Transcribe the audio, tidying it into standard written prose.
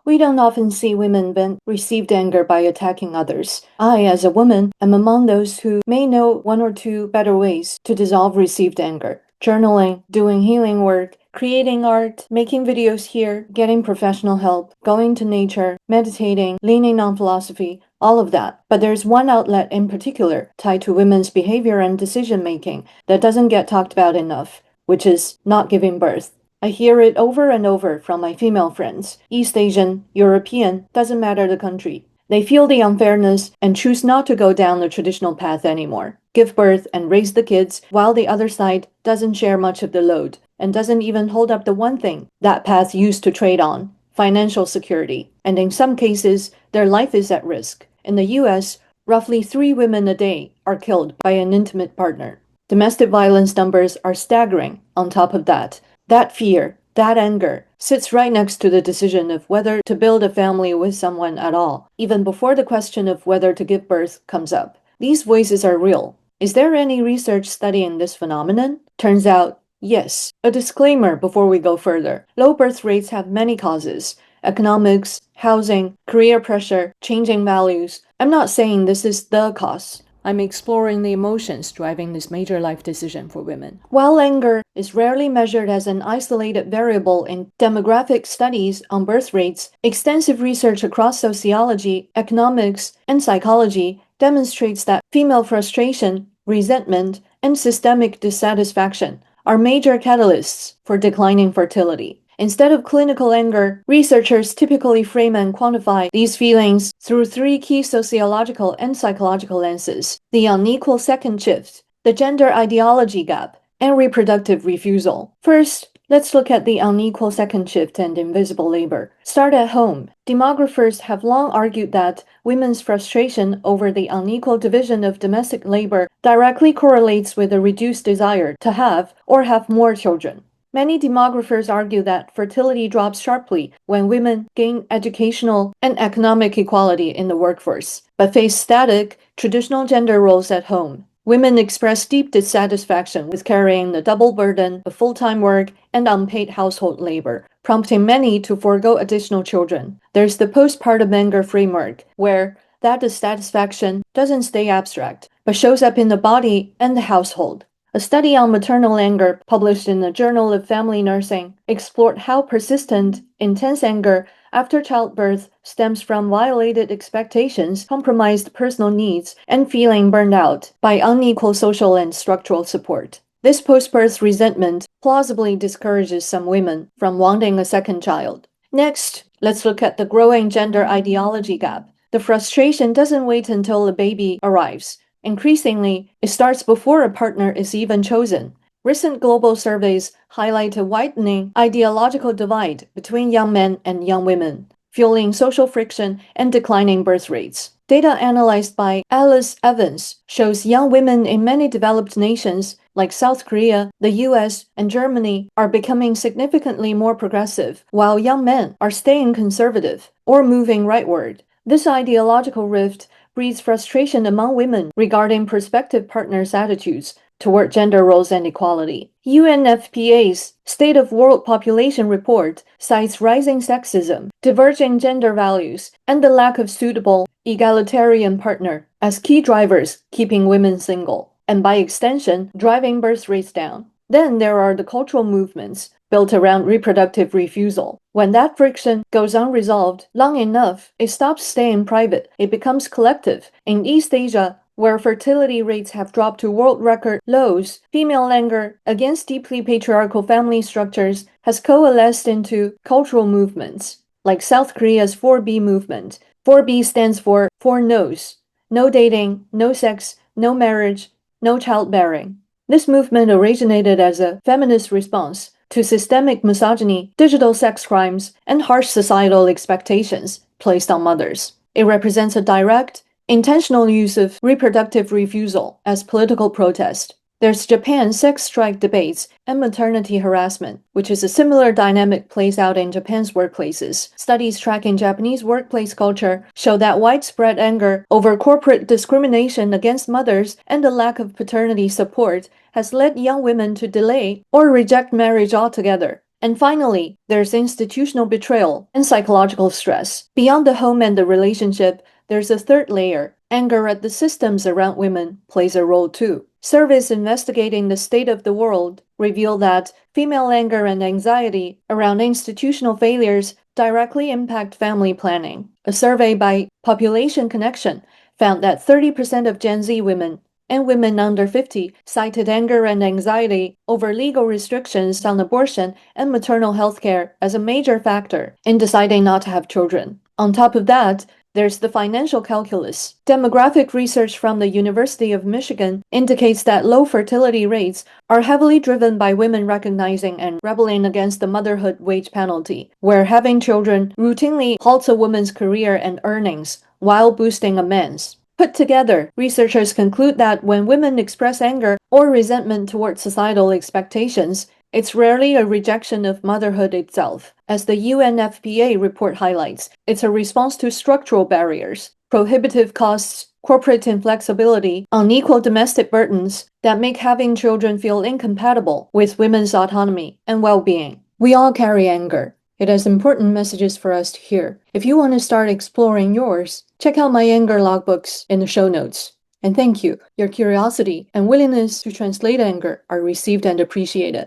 We don't often see women vent received anger by attacking others. I, as a woman, am among those who may know one or two better ways to dissolve received anger. Journaling, doing healing work, creating art, making videos here, getting professional help, going to nature, meditating, leaning on philosophy, all of that. But there's one outlet in particular tied to women's behavior and decision making that doesn't get talked about enough, which is not giving birth. I hear it over and over from my female friends, East Asian, European, doesn't matter the country. They feel the unfairness and choose not to go down the traditional path anymore. Give birth and raise the kids while the other side doesn't share much of the load and doesn't even hold up the one thing that path used to trade on, financial security. And in some cases, their life is at risk. In the US, roughly 3 women a day are killed by an intimate partner. Domestic violence numbers are staggering on top of that. That fear, that anger, sits right next to the decision of whether to build a family with someone at all, even before the question of whether to give birth comes up. These voices are real. Is there any research studying this phenomenon? Turns out, yes. A disclaimer before we go further. Low birth rates have many causes. Economics, housing, career pressure, changing values. I'm not saying this is the cause. I'm exploring the emotions driving this major life decision for women. While anger is rarely measured as an isolated variable in demographic studies on birth rates, extensive research across sociology, economics, and psychology demonstrates that female frustration, resentment, and systemic dissatisfaction are major catalysts for declining fertility. Instead of clinical anger, researchers typically frame and quantify these feelings through 3 key sociological and psychological lenses: the unequal second shift, the gender ideology gap, and reproductive refusal. First, let's look at the unequal second shift and invisible labor. Start at home. Demographers have long argued that women's frustration over the unequal division of domestic labor directly correlates with a reduced desire to have or have more children. Many demographers argue that fertility drops sharply when women gain educational and economic equality in the workforce, but face static, traditional gender roles at home. Women express deep dissatisfaction with carrying the double burden of full-time work and unpaid household labor, prompting many to forego additional children. There's the postpartum anger framework, where that dissatisfaction doesn't stay abstract, but shows up in the body and the household. A study on maternal anger, published in the Journal of Family Nursing, explored how persistent, intense anger after childbirth stems from violated expectations, compromised personal needs, and feeling burned out by unequal social and structural support. This post-birth resentment plausibly discourages some women from wanting a second child. Next, let's look at the growing gender ideology gap. The frustration doesn't wait until the baby arrives. Increasingly, it starts before a partner is even chosen. Recent global surveys highlight a widening ideological divide between young men and young women, fueling social friction and declining birth rates. Data analyzed by Alice Evans shows young women in many developed nations like South Korea, the US, and Germany are becoming significantly more progressive, while young men are staying conservative or moving rightward. This ideological rift breeds frustration among women regarding prospective partners' attitudes toward gender roles and equality. UNFPA's State of World Population Report cites rising sexism, diverging gender values, and the lack of suitable, egalitarian partner as key drivers keeping women single, and by extension, driving birth rates down. Then there are the cultural movements built around reproductive refusal. When that friction goes unresolved long enough, it stops staying private. It becomes collective. In East Asia, where fertility rates have dropped to world record lows, female anger against deeply patriarchal family structures has coalesced into cultural movements, like South Korea's 4B movement. 4B stands for 4 no's: no dating, no sex, no marriage, no childbearing. This movement originated as a feminist response to systemic misogyny, digital sex crimes, and harsh societal expectations placed on mothers. It represents a direct, intentional use of reproductive refusal as political protest. There's Japan's sex strike debates and maternity harassment, which is a similar dynamic plays out in Japan's workplaces. Studies tracking Japanese workplace culture show that widespread anger over corporate discrimination against mothers and the lack of paternity support has led young women to delay or reject marriage altogether. And finally, there's institutional betrayal and psychological stress. Beyond the home and the relationship, there's a third layer. Anger at the systems around women plays a role too. Surveys investigating the state of the world reveal that female anger and anxiety around institutional failures directly impact family planning. A survey by Population Connection found that 30% of Gen Z women and women under 50 cited anger and anxiety over legal restrictions on abortion and maternal health care as a major factor in deciding not to have children. On top of that, there's the financial calculus. Demographic research from the University of Michigan indicates that low fertility rates are heavily driven by women recognizing and rebelling against the motherhood wage penalty, where having children routinely halts a woman's career and earnings while boosting a man's. Put together, researchers conclude that when women express anger or resentment toward societal expectations, it's rarely a rejection of motherhood itself. As the UNFPA report highlights, it's a response to structural barriers, prohibitive costs, corporate inflexibility, unequal domestic burdens that make having children feel incompatible with women's autonomy and well-being. We all carry anger. It has important messages for us to hear. If you want to start exploring yours, check out my anger logbooks in the show notes. And thank you. Your curiosity and willingness to translate anger are received and appreciated.